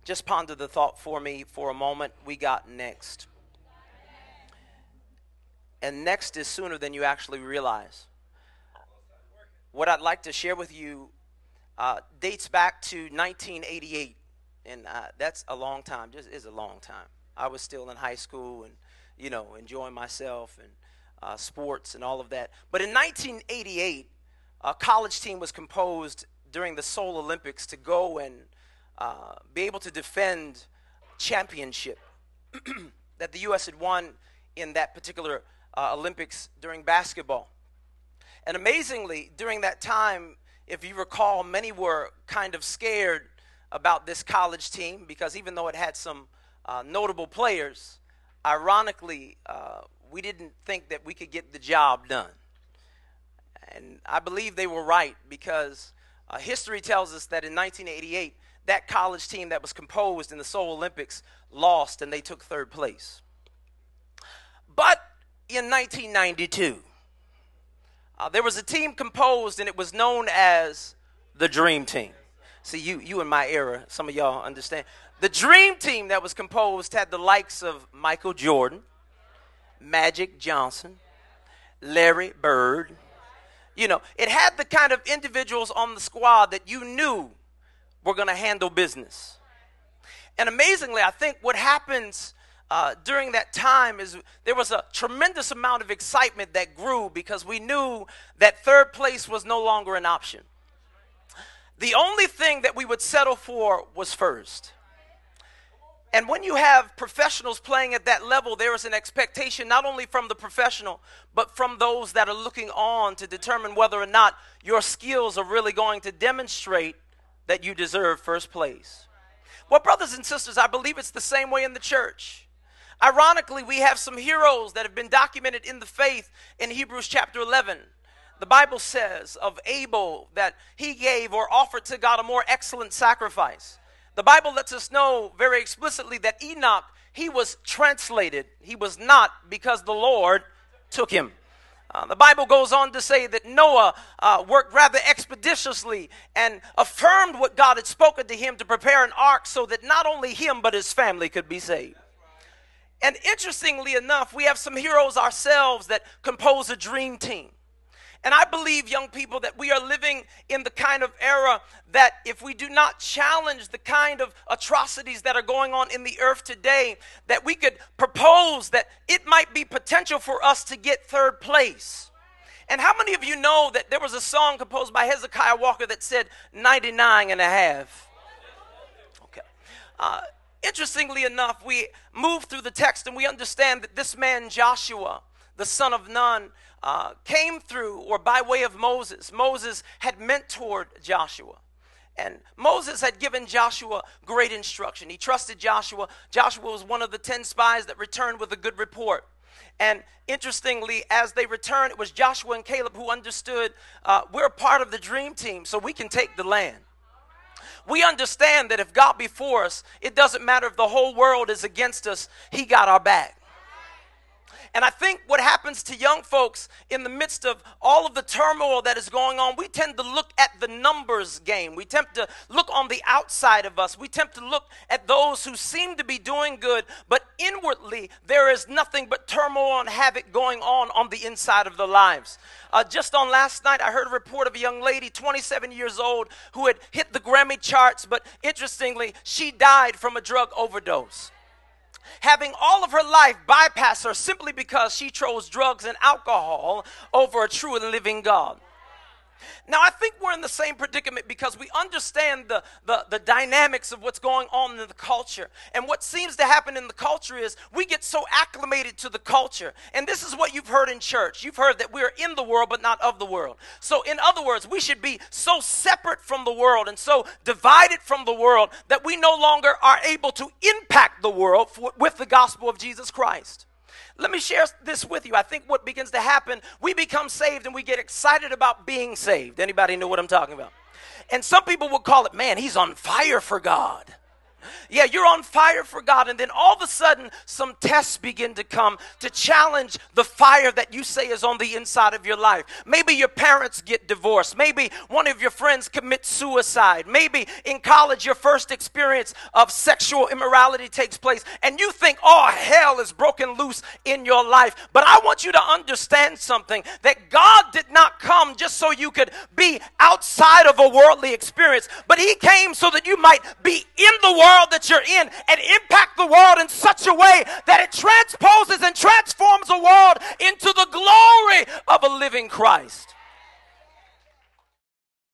Just ponder the thought for me for a moment. We got next. And next is sooner than you actually realize. What I'd like to share with you dates back to 1988. And that's a long time, just is a long time. I was still in high school and, enjoying myself and sports and all of that. But in 1988, a college team was composed during the Seoul Olympics to go and be able to defend championship that the U.S. had won in that particular Olympics during basketball. And amazingly, during that time, if you recall, many were kind of scared about this college team because even though it had some notable players, ironically, we didn't think that we could get the job done. And I believe they were right because history tells us that in 1988, that college team that was composed in the Seoul Olympics lost and they took third place. But in 1992, there was a team composed and it was known as the Dream Team. See, you in my era, some of y'all understand. The Dream Team that was composed had the likes of Michael Jordan, Magic Johnson, Larry Bird. It had the kind of individuals on the squad that you knew were going to handle business. And amazingly, I think what happens during that time is there was a tremendous amount of excitement that grew because we knew that third place was no longer an option. The only thing that we would settle for was first. And when you have professionals playing at that level, there is an expectation not only from the professional, but from those that are looking on to determine whether or not your skills are really going to demonstrate that you deserve first place. Well, brothers and sisters, I believe it's the same way in the church. Ironically, we have some heroes that have been documented in the faith in Hebrews chapter 11. The Bible says of Abel that he gave or offered to God a more excellent sacrifice. The Bible lets us know very explicitly that Enoch, he was translated. He was not because the Lord took him. The Bible goes on to say that Noah worked rather expeditiously and affirmed what God had spoken to him to prepare an ark so that not only him but his family could be saved. And interestingly enough, we have some heroes ourselves that compose a dream team. And I believe, young people, that we are living in the kind of era that if we do not challenge the kind of atrocities that are going on in the earth today, that we could propose that it might be potential for us to get third place. And how many of you know that there was a song composed by Hezekiah Walker that said 99 and a half? Okay. Interestingly enough, we move through the text and we understand that this man Joshua, the son of Nun, came through or by way of Moses. Moses had mentored Joshua. And Moses had given Joshua great instruction. He trusted Joshua. Joshua was one of the 10 spies that returned with a good report. And interestingly, as they returned, it was Joshua and Caleb who understood we're a part of the dream team, so we can take the land. We understand that if God be for us, it doesn't matter if the whole world is against us, he got our back. And I think what happens to young folks in the midst of all of the turmoil that is going on, we tend to look at the numbers game. We tend to look on the outside of us. We tend to look at those who seem to be doing good, but inwardly there is nothing but turmoil and havoc going on the inside of their lives. Just on last night, I heard a report of a young lady, 27 years old, who had hit the Grammy charts, but interestingly, she died from a drug overdose, having all of her life bypass her simply because she chose drugs and alcohol over a true and living God. Now, I think we're in the same predicament because we understand the dynamics of what's going on in the culture. And what seems to happen in the culture is we get so acclimated to the culture. And this is what you've heard in church. You've heard that we're in the world but not of the world. So in other words, we should be so separate from the world and so divided from the world that we no longer are able to impact the world with the gospel of Jesus Christ. Let me share this with you. I think what begins to happen, we become saved and we get excited about being saved. Anybody know what I'm talking about? And some people will call it, man, he's on fire for God. Yeah, you're on fire for God, and then all of a sudden, some tests begin to come to challenge the fire that you say is on the inside of your life. Maybe your parents get divorced. Maybe one of your friends commits suicide. Maybe in college, your first experience of sexual immorality takes place, and you think, oh, hell is broken loose in your life. But I want you to understand something, that God did not come just so you could be outside of a worldly experience, but he came so that you might be in the world that you're in and impact the world in such a way that it transposes and transforms the world into the glory of a living Christ.